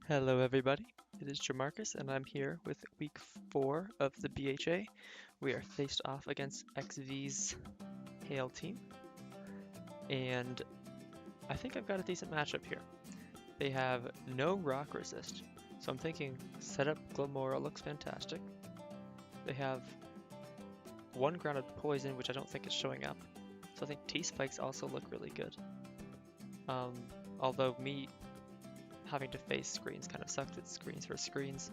Hello everybody, it is Jamarcus and I'm here with week 4 of the BHA. We are faced off against XV's Hail team, and I think I've got a decent matchup here. They have no rock resist, so I'm thinking setup Glamora looks fantastic. They have one grounded poison, which I don't think is showing up, so I think T-spikes also look really good. Although me having to face screens kind of sucked. It's screens for screens.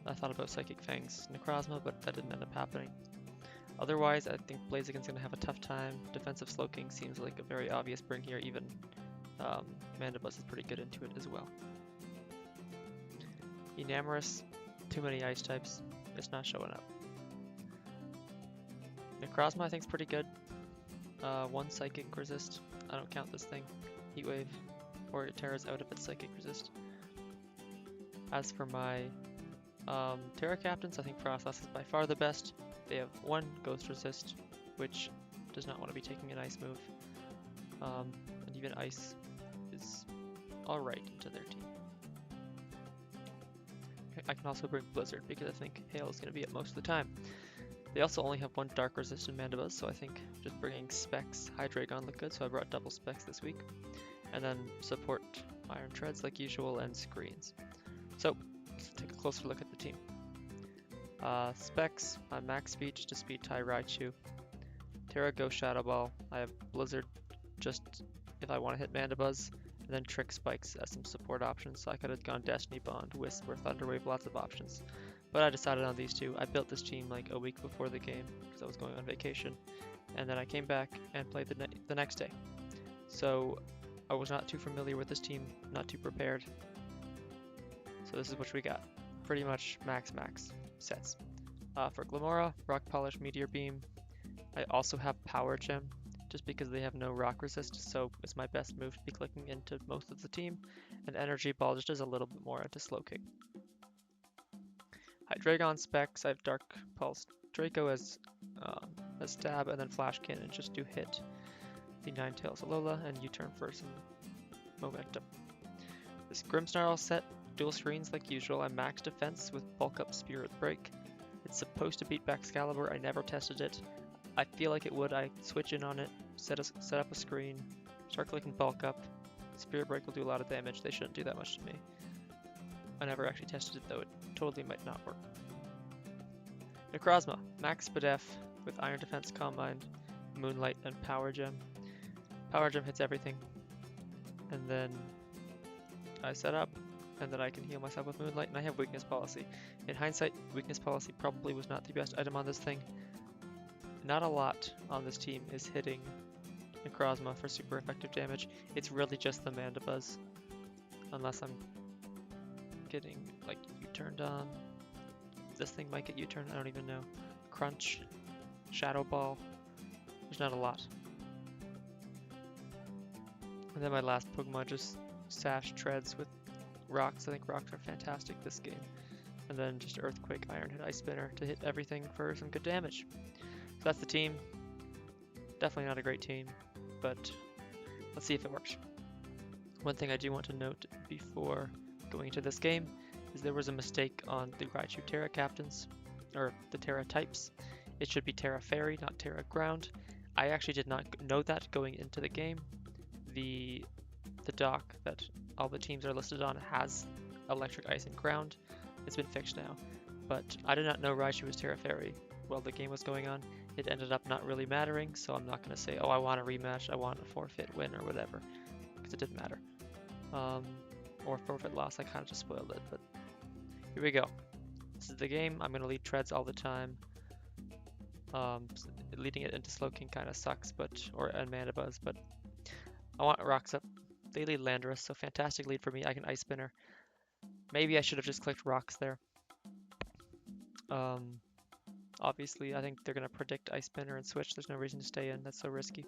I thought about Psychic Fang's Necrozma, but that didn't end up happening. Otherwise, I think Blaziken's going to have a tough time. Defensive Slowking seems like a very obvious bring here. Even Mandibuzz is pretty good into it as well. Enamorous, too many ice types. It's not showing up. Necrozma I think is pretty good. One Psychic resist. I don't count this thing. Heat Wave. Or Terra's out of its Psychic resist. As for my Terra Captains, I think Frostlass is by far the best. They have one Ghost resist, which does not want to be taking an Ice move. And even Ice is alright into their team. I can also bring Blizzard because I think Hail is going to be it most of the time. They also only have one Dark resist in Mandibuzz, so I think just bringing Specs, Hydreigon look good, so I brought double Specs this week. And then support Iron Treads like usual and screens. So let's take a closer look at the team. Specs, my max speed to speed tie Raichu. Terra Ghost Shadow Ball. I have Blizzard just if I want to hit Mandibuzz, and then Trick Spikes as some support options. So I could have gone Destiny Bond, Wisp, or Thunder Wave, lots of options. But I decided on these two. I built this team like a week before the game because I was going on vacation, and then I came back and played the next day. So I was not too familiar with this team, not too prepared. So this is what we got. Pretty much max sets. For Glamora, Rock Polish, Meteor Beam. I also have Power Gem, just because they have no rock resist, so it's my best move to be clicking into most of the team. And Energy Ball just does a little bit more into Slowking. Hydreigon Specs, I have Dark Pulse Draco as stab, and then Flash Cannon just do hit the Ninetales Alola and U-turn for some momentum. This Grimmsnarl set, dual screens like usual. I'm max defense with bulk up Spirit Break. It's supposed to beat Baxcalibur. I never tested it. I feel like it would. I switch in on it, set up a screen, start clicking bulk up. Spirit Break will do a lot of damage. They shouldn't do that much to me. I never actually tested it though. It totally might not work. Necrozma, max Spadef with Iron Defense, Calm Mind, Moonlight, and Power Gem. Power Gem hits everything, and then I set up, and then I can heal myself with Moonlight, and I have Weakness Policy. In hindsight, Weakness Policy probably was not the best item on this thing. Not a lot on this team is hitting Necrozma for super effective damage. It's really just the Mandibuzz, unless I'm getting like U-turned on. This thing might get U-turned, I don't even know. Crunch, Shadow Ball, there's not a lot. And then my last Pokemon just Sash Treads with rocks. I think rocks are fantastic this game. And then just Earthquake, Iron Hit, Ice Spinner to hit everything for some good damage. So that's the team. Definitely not a great team, but let's see if it works. One thing I do want to note before going into this game is there was a mistake on the Raichu Terra Captains, or the Terra types. It should be Terra Fairy, not Terra Ground. I actually did not know that going into the game. The dock that all the teams are listed on has Electric, Ice, and Ground. It's been fixed now, but I did not know Raichu was Terra Fairy while the game was going on. It ended up not really mattering, so I'm not going to say, oh, I want a rematch, I want a forfeit win or whatever, because it didn't matter. Or forfeit loss, I kind of just spoiled it, but here we go. This is the game. I'm going to lead Treads all the time. Leading it into Slowking kind of sucks, and Mandibuzz, but I want rocks up. They lead Landorus, so fantastic lead for me. I can Ice Spinner. Maybe I should have just clicked rocks there. Obviously, I think they're going to predict Ice Spinner and switch. There's no reason to stay in. That's so risky.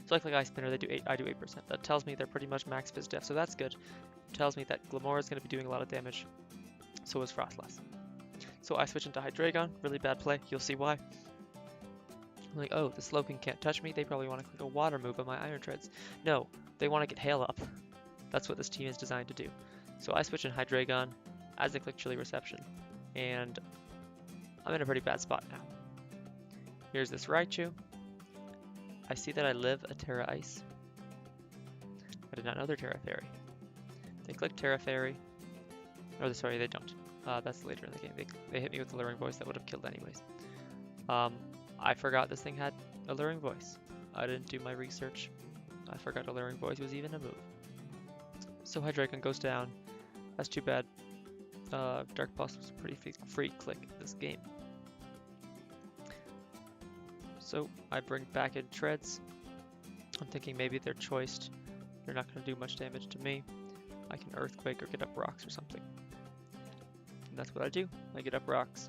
So I click Ice Spinner. They do 8. I do 8%. That tells me they're pretty much max Fizz Def, so that's good. It tells me that Glamora is going to be doing a lot of damage. So is Frostlass. So I switch into Hydreigon. Really bad play. You'll see why. I'm like, oh, the Slowking can't touch me. They probably want to click a water move on my Iron Treads. No, they want to get Hail up. That's what this team is designed to do. So I switch in Hydreigon as they click Chilly Reception, and I'm in a pretty bad spot now. Here's this Raichu. I see that I live a Terra Ice. I did not know they're Terra Fairy. They click Terra Fairy. Oh, sorry, they don't. That's later in the game. They hit me with Alluring Voice that would have killed anyways. I forgot this thing had Alluring Voice. I didn't do my research. I forgot Alluring Voice was even a move. So Hydreigon goes down. That's too bad. Dark Pulse was a pretty free click this game. So I bring back in Treads. I'm thinking maybe they're choiced. They're not going to do much damage to me. I can Earthquake or get up rocks or something. And that's what I do. I get up rocks.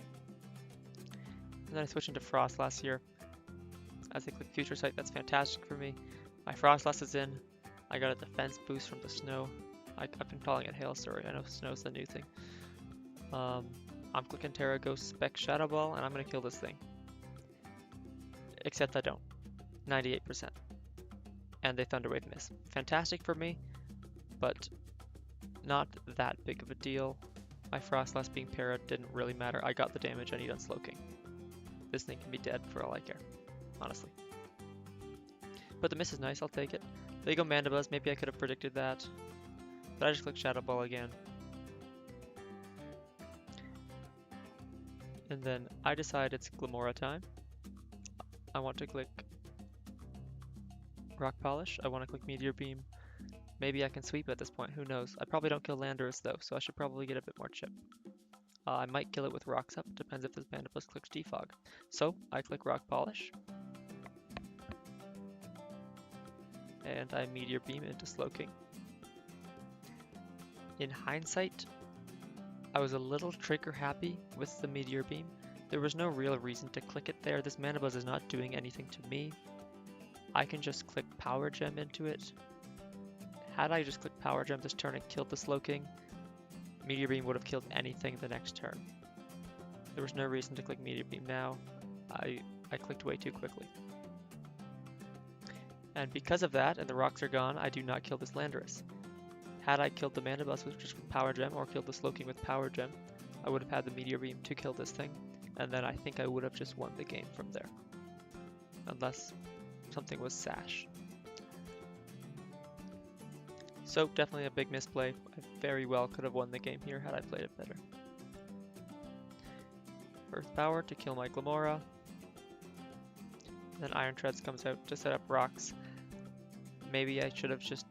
And then I switch into Frostlass here. As they click Future Sight, that's fantastic for me. My Frostlass is in. I got a defense boost from the snow. I've been calling it hail, sorry. I know snow's the new thing. I'm clicking Terra Ghost Spec Shadow Ball, and I'm going to kill this thing. Except I don't. 98%. And they Thunder Wave miss. Fantastic for me, but not that big of a deal. My Frostlass being para didn't really matter. I got the damage I need on Slowking. This thing can be dead for all I care, honestly. But the miss is nice, I'll take it. They go Mandibuzz, maybe I could have predicted that. But I just click Shadow Ball again. And then I decide it's Glamora time. I want to click Rock Polish. I want to click Meteor Beam. Maybe I can sweep at this point, who knows. I probably don't kill Landorus though, so I should probably get a bit more chip. I might kill it with Rocks Up, depends if this Mandibuzz clicks Defog. So I click Rock Polish. And I Meteor Beam into Slowking. In hindsight, I was a little trigger happy with the Meteor Beam. There was no real reason to click it there. This Mandibuzz is not doing anything to me. I can just click Power Gem into it. Had I just clicked Power Gem this turn and killed the Slowking, Meteor Beam would have killed anything the next turn. There was no reason to click Meteor Beam now. I clicked way too quickly. And because of that, and the rocks are gone, I do not kill this Landorus. Had I killed the Mandibuzz with just Power Gem or killed the Slowking with Power Gem, I would have had the Meteor Beam to kill this thing, and then I think I would have just won the game from there. Unless something was Sash. So definitely a big misplay. I very well could have won the game here had I played it better. Earth Power to kill my Glamora. Then Iron Treads comes out to set up rocks. Maybe I should have just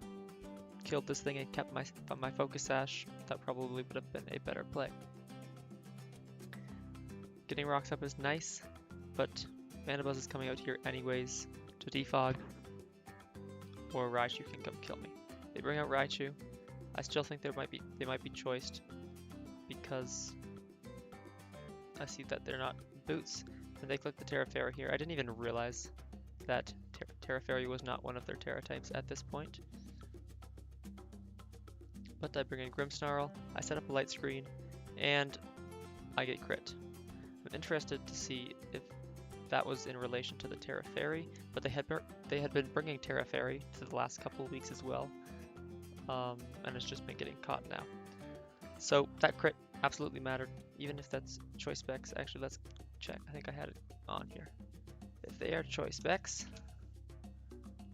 killed this thing and kept my Focus Sash. That probably would have been a better play. Getting rocks up is nice, but Mandibuzz is coming out here anyways to defog, or Raichu can come kill me. They bring out Raichu. I still think they might be choiced because I see that they're not boots, and they click the Terra Fairy here. I didn't even realize that Terra Fairy was not one of their Terra types at this point. But I bring in Grimmsnarl, I set up a light screen, and I get crit. I'm interested to see if that was in relation to the Terra Fairy, but they had been bringing Terra Fairy to the last couple of weeks as well, and it's just been getting caught now. So that crit absolutely mattered, even if that's choice specs. Actually, let's check. I think I had it on here. If they are choice specs,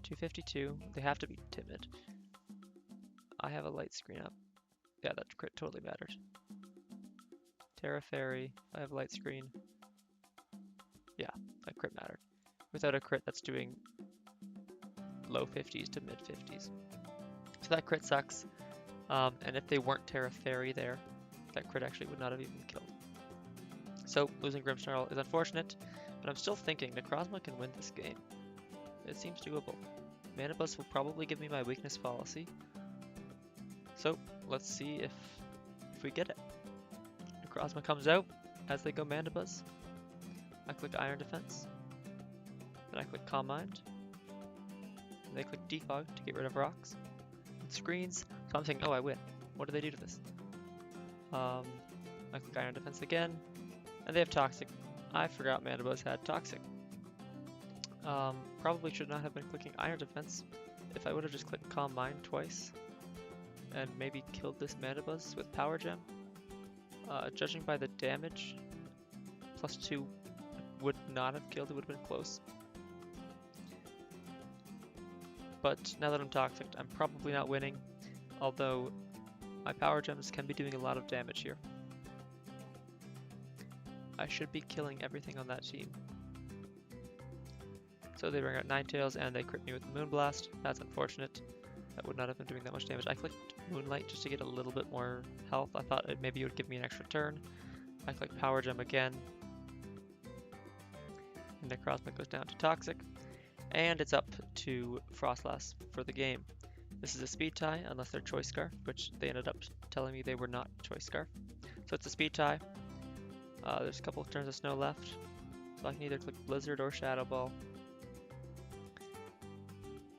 252, they have to be timid. I have a light screen up. Yeah, that crit totally matters. Terra Fairy, I have light screen. Yeah, that crit mattered. Without a crit, that's doing low 50s to mid 50s. So that crit sucks. And if they weren't Terra Fairy there, that crit actually would not have even killed. So losing Grimmsnarl is unfortunate, but I'm still thinking Necrozma can win this game. It seems doable. Mandibuzz will probably give me my weakness fallacy. So let's see if we get it. Necrozma comes out as they go Mandibuzz. I click Iron Defense. Then I click Calm Mind. And they click Defog to get rid of rocks. It screens. So I'm thinking, oh, I win. What do they do to this? I click Iron Defense again. And they have Toxic. I forgot Mandibuzz had Toxic. Probably should not have been clicking Iron Defense. If I would have just clicked Calm Mind twice, and maybe killed this Manabuzz with Power Gem. Judging by the damage, +2 would not have killed, it would have been close. But now that I'm Toxic, I'm probably not winning, although my Power Gems can be doing a lot of damage here. I should be killing everything on that team. So they bring out Ninetales and they crit me with Moonblast. That's unfortunate. That would not have been doing that much damage. I clicked Moonlight just to get a little bit more health. I thought maybe it would give me an extra turn. I click Power Gem again. And Necrozma goes down to Toxic. And it's up to Frostlass for the game. This is a speed tie, unless they're Choice Scarf, which they ended up telling me they were not Choice Scarf. So it's a speed tie. There's a couple of turns of snow left. So I can either click Blizzard or Shadow Ball.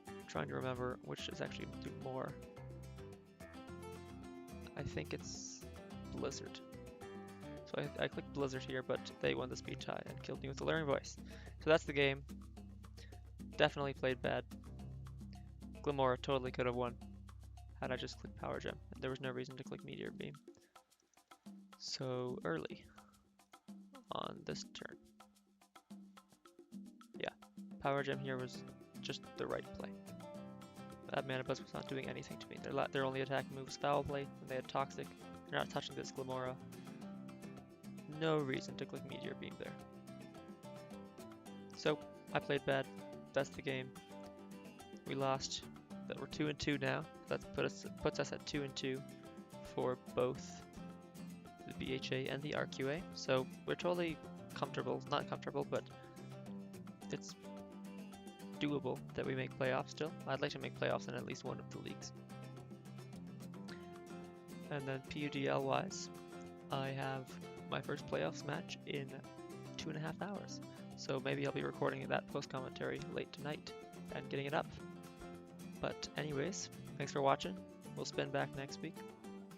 I'm trying to remember which is actually do more. I think it's Blizzard. So I clicked Blizzard here, but they won the speed tie and killed me with the Luring Voice. So that's the game. Definitely played bad. Glimmora totally could have won had I just clicked Power Gem. There was no reason to click Meteor Beam. So early on this turn. Yeah, Power Gem here was just the right play. That Manabuzz was not doing anything to me. Their only attack move was Foul Play, and they had Toxic. They're not touching this Glimmora. No reason to click Meteor Beam there. So, I played bad. That's the game. We lost. That we're 2-2 now. That puts us at 2-2 for both the BHA and the RQA. So we're totally comfortable. Not comfortable, but it's doable that we make playoffs still. I'd like to make playoffs in at least one of the leagues. And then PUDL wise, I have my first playoffs match in 2.5 hours. So maybe I'll be recording that post-commentary late tonight and getting it up. But anyways, thanks for watching. We'll spin back next week.